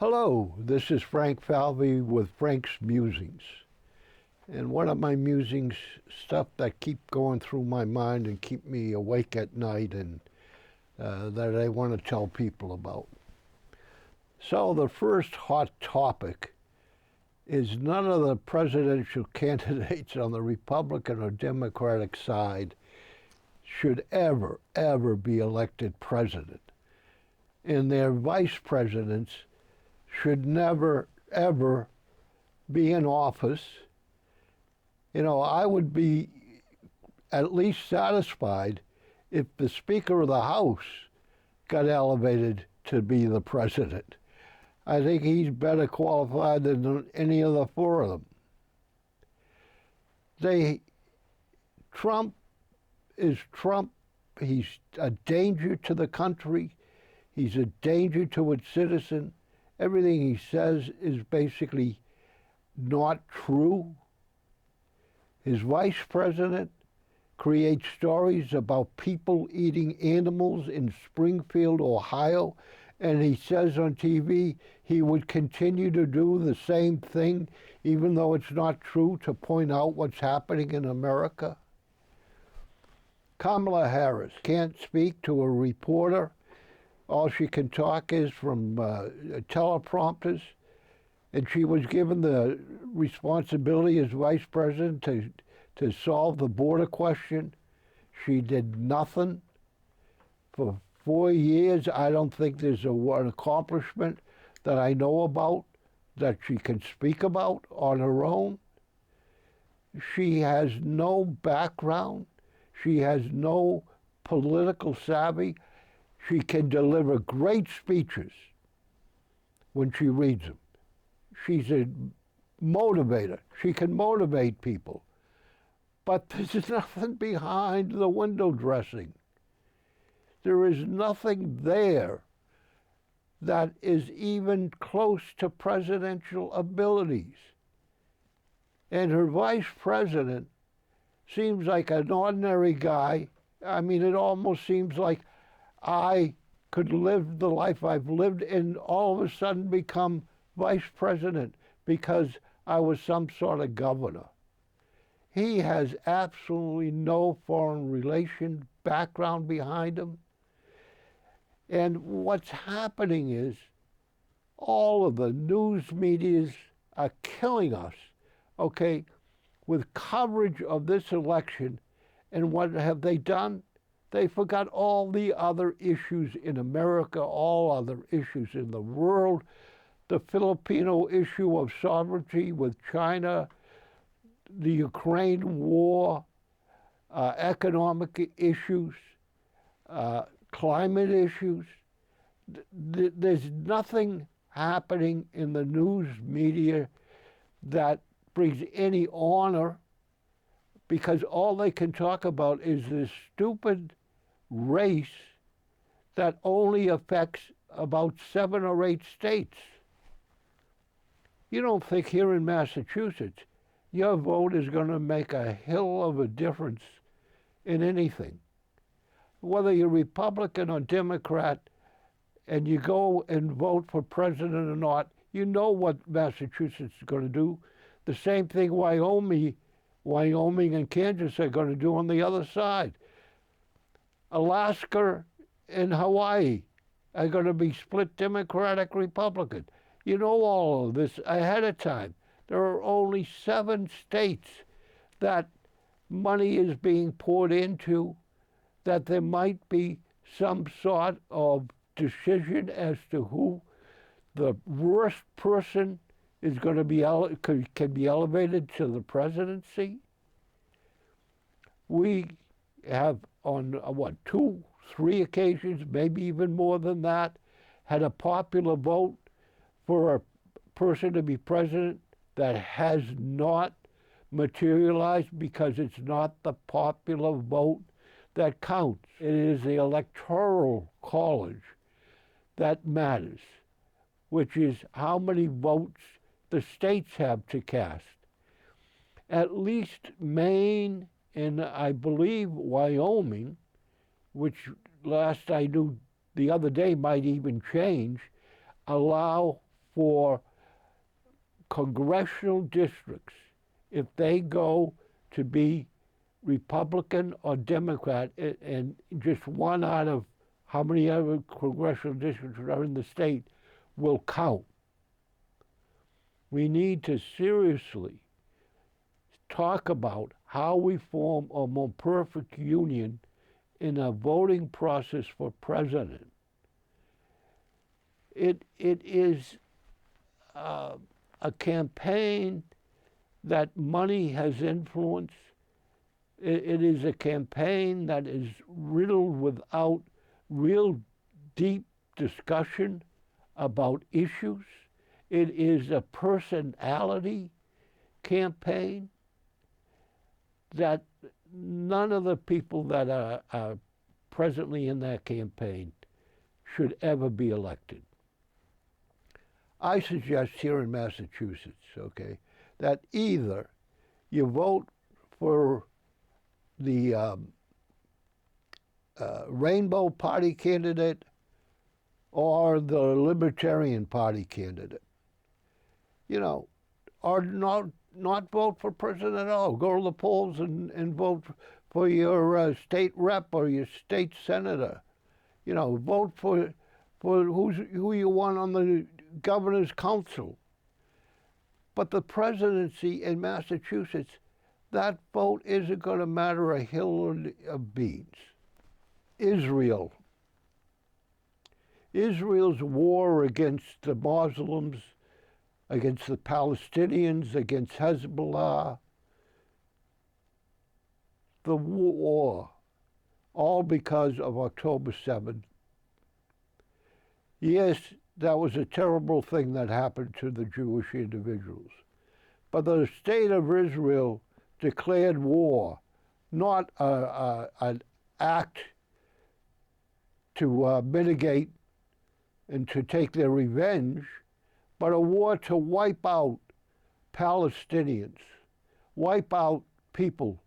Hello, this is Frank Falvey with Frank's Musings. And one of my musings, stuff that keep going through my mind and keep me awake at night and that I want to tell people about. So the first hot topic is none of the presidential candidates on the Republican or Democratic side should ever be elected president. And their vice presidents should never, ever be in office. You know, I would be at least satisfied if the Speaker of the House got elevated to be the president. I think he's better qualified than any of the four of them. Trump is Trump. He's a danger to the country. He's a danger to its citizen. Everything he says is basically not true. His vice president creates stories about people eating animals in Springfield, Ohio, and he says on TV he would continue to do the same thing, even though it's not true, to point out what's happening in America. Kamala Harris can't speak to a reporter. All she can talk is from teleprompters, and she was given the responsibility as vice president to solve the border question. She did nothing for 4 years. I don't think there's an accomplishment that I know about that she can speak about on her own. She has no background. She has no political savvy. She can deliver great speeches when she reads them. She's a motivator. She can motivate people. But there's nothing behind the window dressing. There is nothing there that is even close to presidential abilities. And her vice president seems like an ordinary guy. I mean, it almost seems like I could live the life I've lived and all of a sudden become vice president because I was some sort of governor. He has absolutely no foreign relation background behind him. And what's happening is all of the news medias are killing us, okay, with coverage of this election. And what have they done? They forgot all the other issues in America, all other issues in the world, the Filipino issue of sovereignty with China, the Ukraine war, economic issues, climate issues. There's nothing happening in the news media that brings any honor, because all they can talk about is this stupid race that only affects about 7 or 8 states. You don't think here in Massachusetts your vote is going to make a hill of a difference in anything. Whether you're Republican or Democrat and you go and vote for president or not, you know what Massachusetts is going to do. The same thing Wyoming and Kansas are going to do on the other side. Alaska and Hawaii are going to be split Democratic, Republican. You know all of this ahead of time. There are only 7 states that money is being poured into, that there might be some sort of decision as to who the worst person is going to be can be elevated to the presidency. We have on 2, 3 occasions, maybe even more than that, had a popular vote for a person to be president that has not materialized because it's not the popular vote that counts. It is the electoral college that matters, which is how many votes the states have to cast. At least Maine and I believe Wyoming, which last I knew the other day might even change, allow for congressional districts, if they go to be Republican or Democrat, and just one out of how many other congressional districts are in the state will count. We need to seriously talk about how we form a more perfect union in a voting process for president. It is a campaign that money has influenced. It is a campaign that is riddled without real deep discussion about issues. It is a personality campaign that none of the people that are presently in that campaign should ever be elected. I suggest here in Massachusetts, okay, that either you vote for the Rainbow Party candidate or the Libertarian Party candidate, you know, or not vote for president at all. Go to the polls and vote for your state rep or your state senator. You know, vote for who you want on the governor's council. But the presidency in Massachusetts, that vote isn't going to matter a hill of beans. Israel's war against the Muslims, against the Palestinians, against Hezbollah, the war, all because of October 7th. Yes, that was a terrible thing that happened to the Jewish individuals. But the state of Israel declared war, not an act to mitigate and to take their revenge, but a war to wipe out Palestinians, wipe out people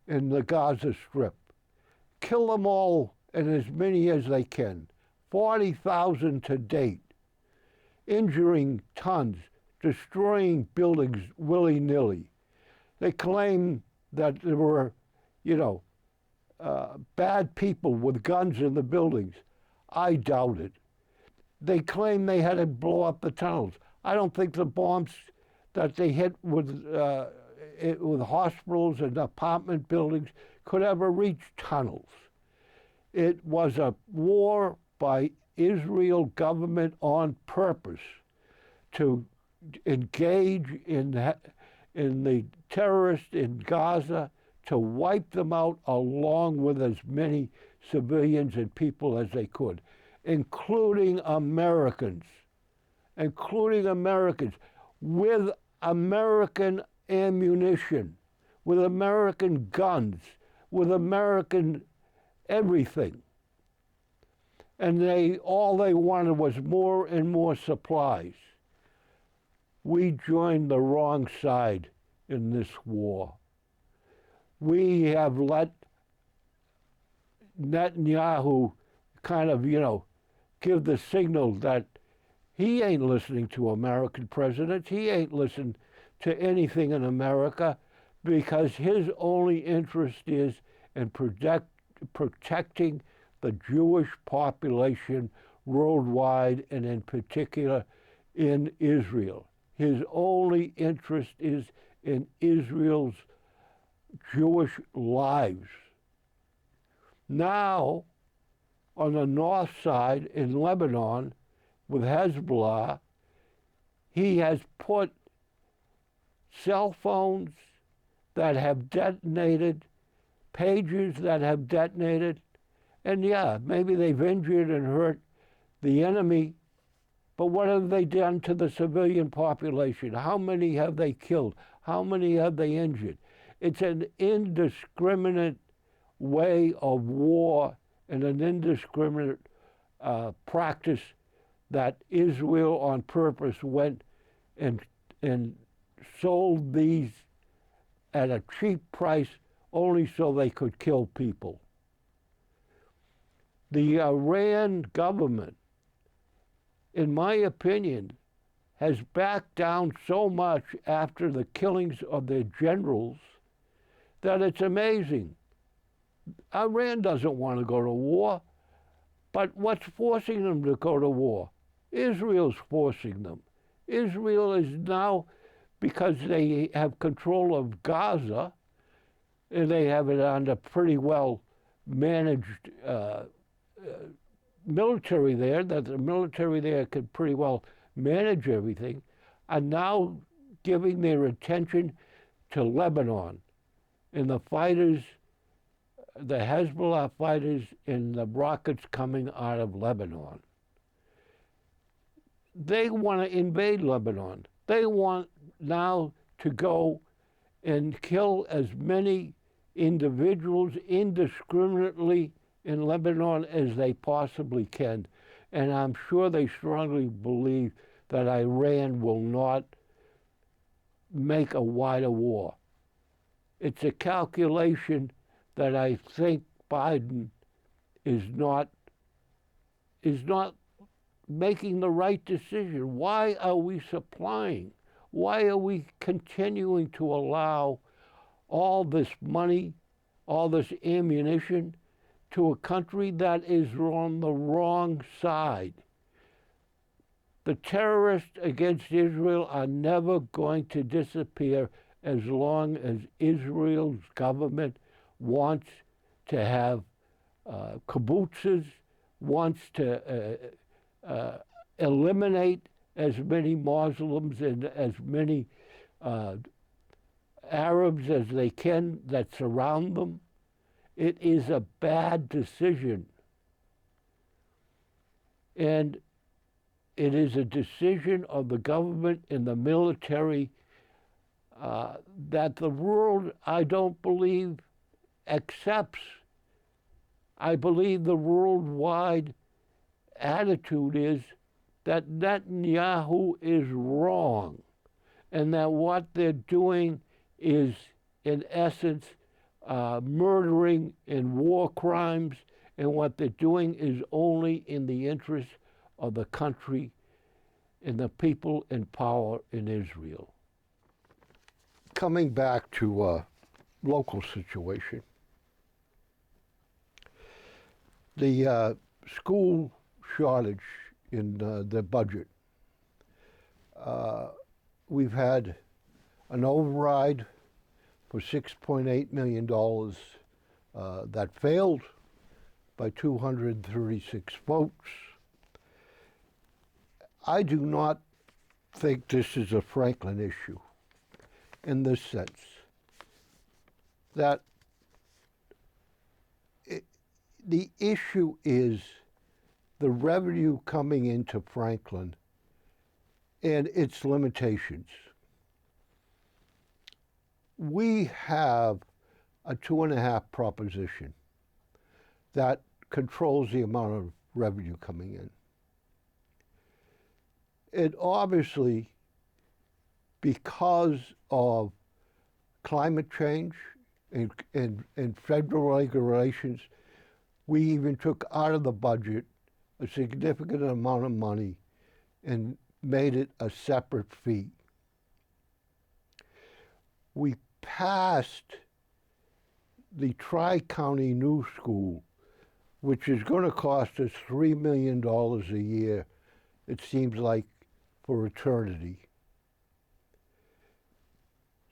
in the Gaza Strip, kill them all and as many as they can, 40,000 to date, injuring tons, destroying buildings willy-nilly. They claim that there were, bad people with guns in the buildings. I doubt it. They claim they had to blow up the tunnels. I don't think the bombs that they hit with hospitals and apartment buildings could ever reach tunnels. It was a war by Israel government on purpose to engage in the terrorists in Gaza, to wipe them out along with as many civilians and people as they could, including Americans with American ammunition, with American guns, with American everything. And all they wanted was more and more supplies. We joined the wrong side in this war. We have let Netanyahu kind of, give the signal that he ain't listening to American presidents. He ain't listening to anything in America because his only interest is in protecting the Jewish population worldwide and in particular in Israel. His only interest is in Israel's Jewish lives. Now, on the north side in Lebanon with Hezbollah, he has put cell phones that have detonated, pagers that have detonated, and yeah, maybe they've injured and hurt the enemy, but what have they done to the civilian population? How many have they killed? How many have they injured? It's an indiscriminate way of war and an indiscriminate practice that Israel on purpose went and sold these at a cheap price only so they could kill people. The Iran government, in my opinion, has backed down so much after the killings of their generals that it's amazing. Iran doesn't want to go to war, but what's forcing them to go to war? Israel's forcing them. Israel is now, because they have control of Gaza, and they have it under pretty well managed military there, that the military there can pretty well manage everything, are now giving their attention to Lebanon and the fighters, the Hezbollah fighters, and the rockets coming out of Lebanon. They want to invade Lebanon. They want now to go and kill as many individuals indiscriminately in Lebanon as they possibly can. And I'm sure they strongly believe that Iran will not make a wider war. It's a calculation that I think Biden is not making the right decision. Why are we supplying? Why are we continuing to allow all this money, all this ammunition to a country that is on the wrong side? The terrorists against Israel are never going to disappear as long as Israel's government wants to have kibbutzes, wants to eliminate as many Muslims and as many Arabs as they can that surround them. It is a bad decision. And it is a decision of the government and the military that the world, I don't believe, accepts. I believe the worldwide attitude is that Netanyahu is wrong, and that what they're doing is, in essence, murdering and war crimes, and what they're doing is only in the interest of the country and the people in power in Israel. Coming back to local situation, the school shortage in the budget. We've had an override for $6.8 million that failed by 236 votes. I do not think this is a Franklin issue in this sense, that the issue is the revenue coming into Franklin and its limitations. We have a 2.5 proposition that controls the amount of revenue coming in. It obviously, because of climate change and federal regulations, we even took out of the budget a significant amount of money and made it a separate fee. We passed the Tri-County New School, which is going to cost us $3 million a year, it seems like, for eternity.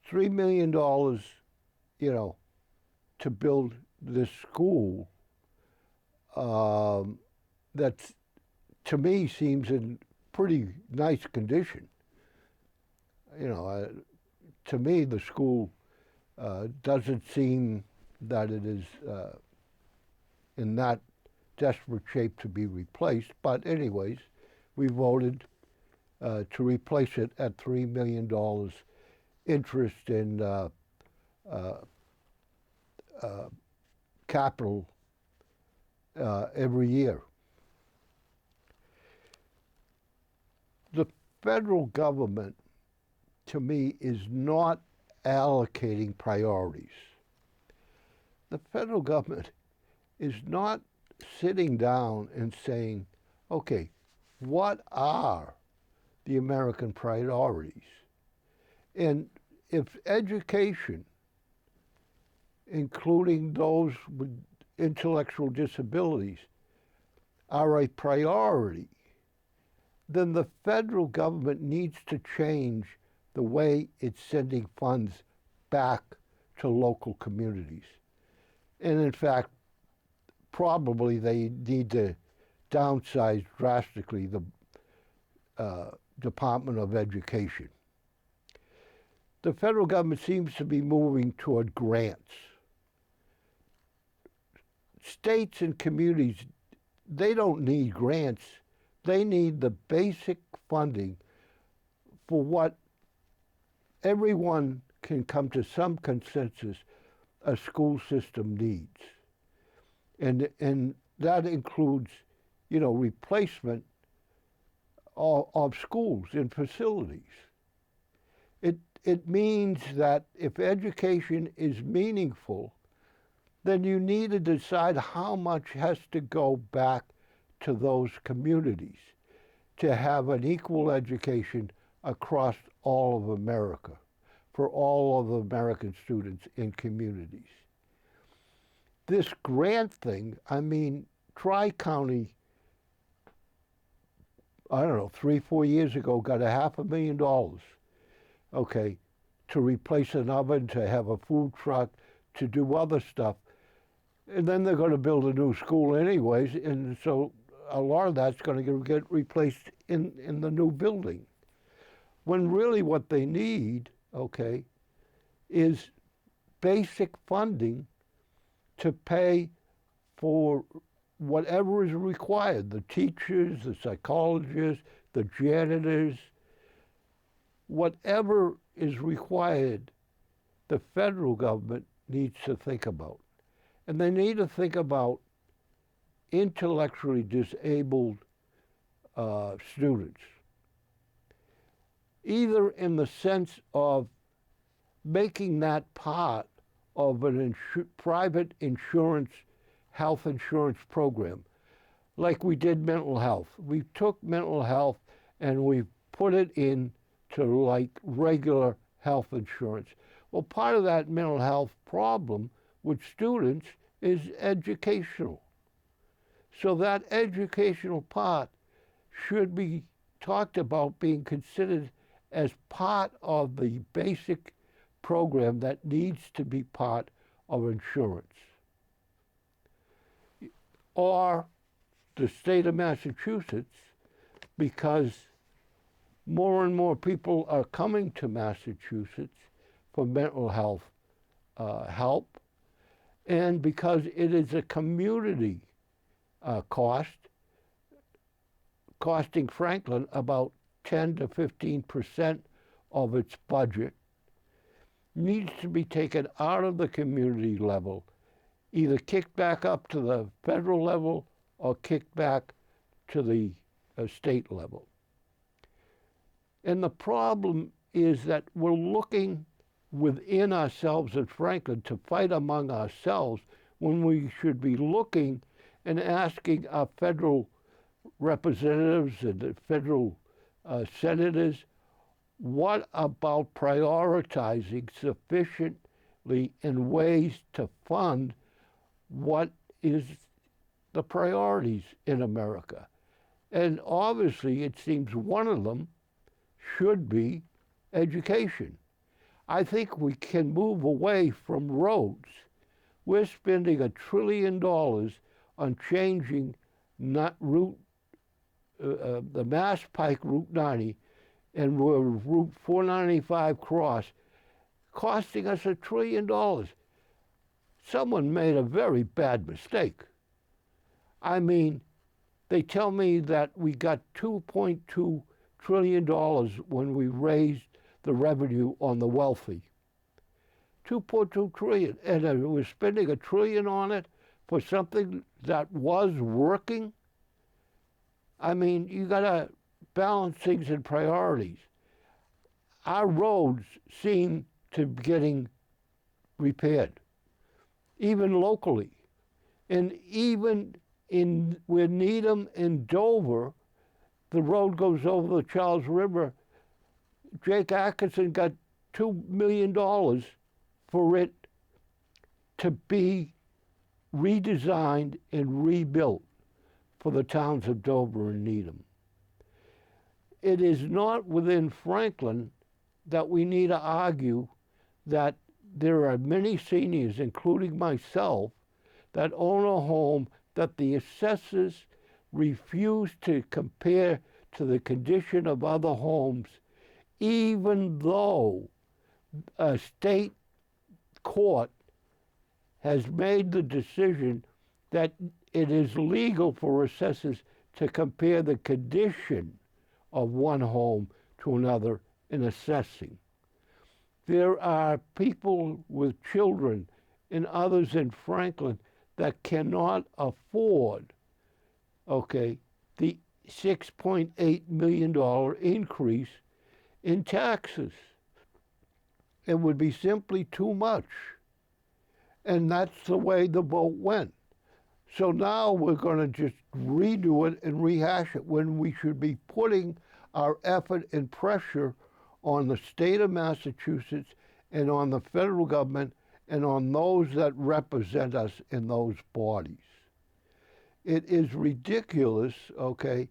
$3 million, to build this school, that to me seems in pretty nice condition. To me, the school doesn't seem that it is in that desperate shape to be replaced. But anyways, we voted to replace it at $3 million interest in capital every year. The federal government, to me, is not allocating priorities. The federal government is not sitting down and saying, okay, what are the American priorities. And if education, including those with intellectual disabilities, are a priority, then the federal government needs to change the way it's sending funds back to local communities. And in fact, probably they need to downsize drastically the Department of Education. The federal government seems to be moving toward grants. States and communities, they don't need grants. They need the basic funding for what everyone can come to some consensus a school system needs. And that includes, replacement of schools and facilities. It means that if education is meaningful, then you need to decide how much has to go back to those communities to have an equal education across all of America, for all of the American students in communities. This grant thing, Tri-County, 3, 4 years ago, got $500,000, to replace an oven, to have a food truck, to do other stuff. And then they're going to build a new school anyways, and so a lot of that's going to get replaced in the new building. When really what they need, is basic funding to pay for whatever is required, the teachers, the psychologists, the janitors, whatever is required, the federal government needs to think about. And they need to think about intellectually disabled students, either in the sense of making that part of an private insurance, health insurance program, like we did mental health. We took mental health and we put it into like regular health insurance. Well, part of that mental health problem with students is educational. So that educational part should be talked about being considered as part of the basic program that needs to be part of insurance. Or the state of Massachusetts, because more and more people are coming to Massachusetts for mental health help, and because it is a community cost, costing Franklin about 10 to 15% of its budget, needs to be taken out of the community level, either kicked back up to the federal level or kicked back to the state level. And the problem is that we're looking within ourselves at Franklin to fight among ourselves when we should be looking and asking our federal representatives and the federal senators, what about prioritizing sufficiently in ways to fund what is the priorities in America? And obviously it seems one of them should be education. I think we can move away from roads. We're spending $1 trillion on changing the Mass Pike Route 90 and Route 495 cross, costing us $1 trillion. Someone made a very bad mistake. They tell me that we got $2.2 trillion when we raised the revenue on the wealthy. 2.2 trillion, and we're spending $1 trillion on it for something that was working. You gotta balance things in priorities. Our roads seem to be getting repaired, even locally. And even where Needham and Dover the road goes over the Charles River. Jake Atkinson got $2 million for it to be redesigned and rebuilt for the towns of Dover and Needham. It is not within Franklin that we need to argue that there are many seniors, including myself, that own a home that the assessors refuse to compare to the condition of other homes, even though a state court has made the decision that it is legal for assessors to compare the condition of one home to another in assessing. There are people with children and others in Franklin that cannot afford, okay, the $6.8 million increase in taxes. It would be simply too much. And that's the way the vote went. So now we're going to just redo it and rehash it when we should be putting our effort and pressure on the state of Massachusetts and on the federal government and on those that represent us in those bodies. It is ridiculous, okay,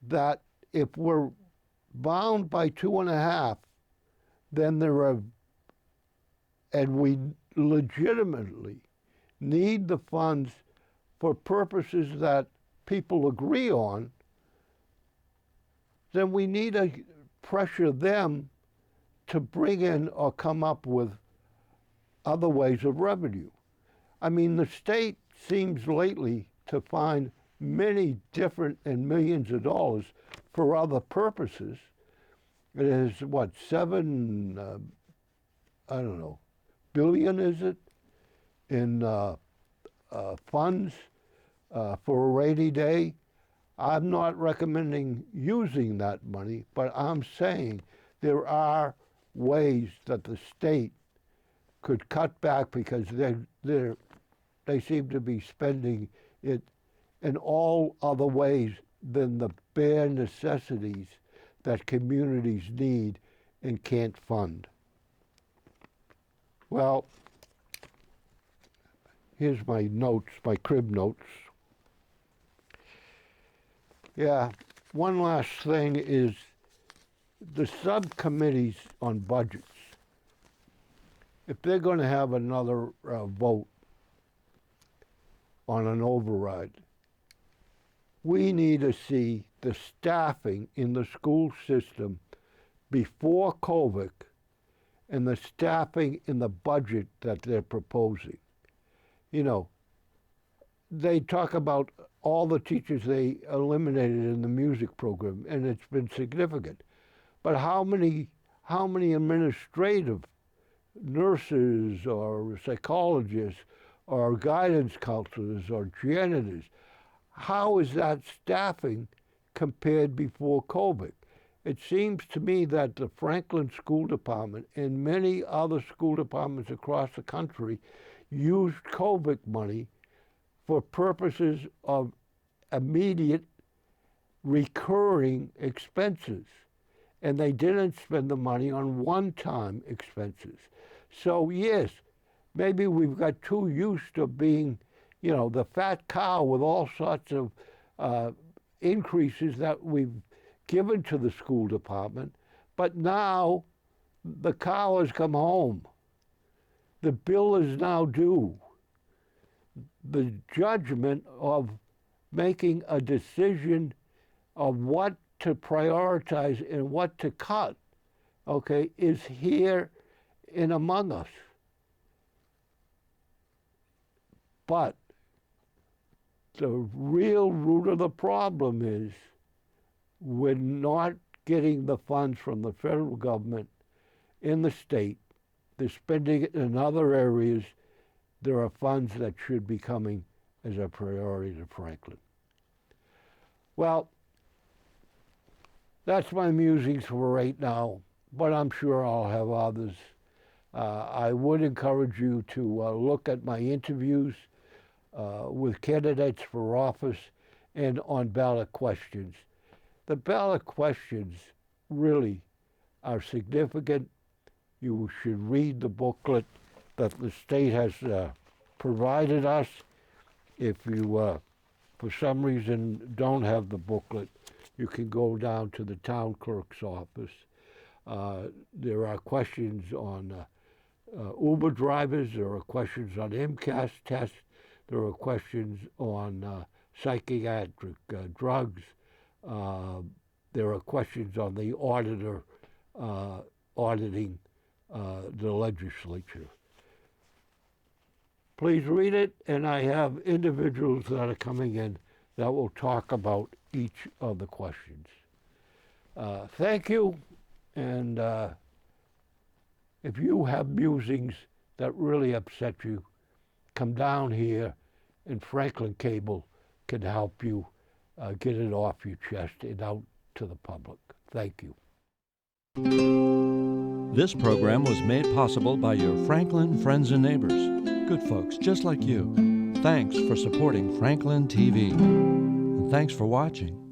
that if we're bound by 2.5, then there are, and we legitimately need the funds for purposes that people agree on, then we need to pressure them to bring in or come up with other ways of revenue. I mean, the state seems lately to find many different and millions of dollars for other purposes. It is what, I don't know, billion is it, in funds for a rainy day. I'm not recommending using that money, but I'm saying there are ways that the state could cut back because they seem to be spending it in all other ways than the bare necessities that communities need and can't fund. Well, here's my notes, my crib notes. Yeah, one last thing is the subcommittees on budgets. If they're going to have another vote on an override, we need to see the staffing in the school system before COVID and the staffing in the budget that they're proposing. You know, they talk about all the teachers they eliminated in the music program, and it's been significant. But how many administrative nurses or psychologists or guidance counselors or janitors, how is that staffing compared before COVID? It seems to me that the Franklin School Department and many other school departments across the country used COVID money for purposes of immediate recurring expenses. And they didn't spend the money on one-time expenses. So yes, maybe we've got too used to being, you know, the fat cow with all sorts of increases that we've given to the school department, but now the cow has come home. The bill is now due. The judgment of making a decision of what to prioritize and what to cut, okay, is here and among us. But the real root of the problem is we're not getting the funds from the federal government in the state. They're spending it in other areas. There are funds that should be coming as a priority to Franklin. Well, that's my musings for right now, but I'm sure I'll have others. I would encourage you to look at my interviews with candidates for office and on ballot questions. The ballot questions really are significant. You should read the booklet that the state has provided us. If you, for some reason, don't have the booklet, you can go down to the town clerk's office. There are questions on Uber drivers. There are questions on MCAS tests. There are questions on psychiatric drugs. There are questions on the auditor auditing the legislature. Please read it, and I have individuals that are coming in that will talk about each of the questions. Thank you, and if you have musings that really upset you, come down here, and Franklin Cable can help you get it off your chest and out to the public. Thank you. This program was made possible by your Franklin friends and neighbors, good folks just like you. Thanks for supporting Franklin TV. And thanks for watching.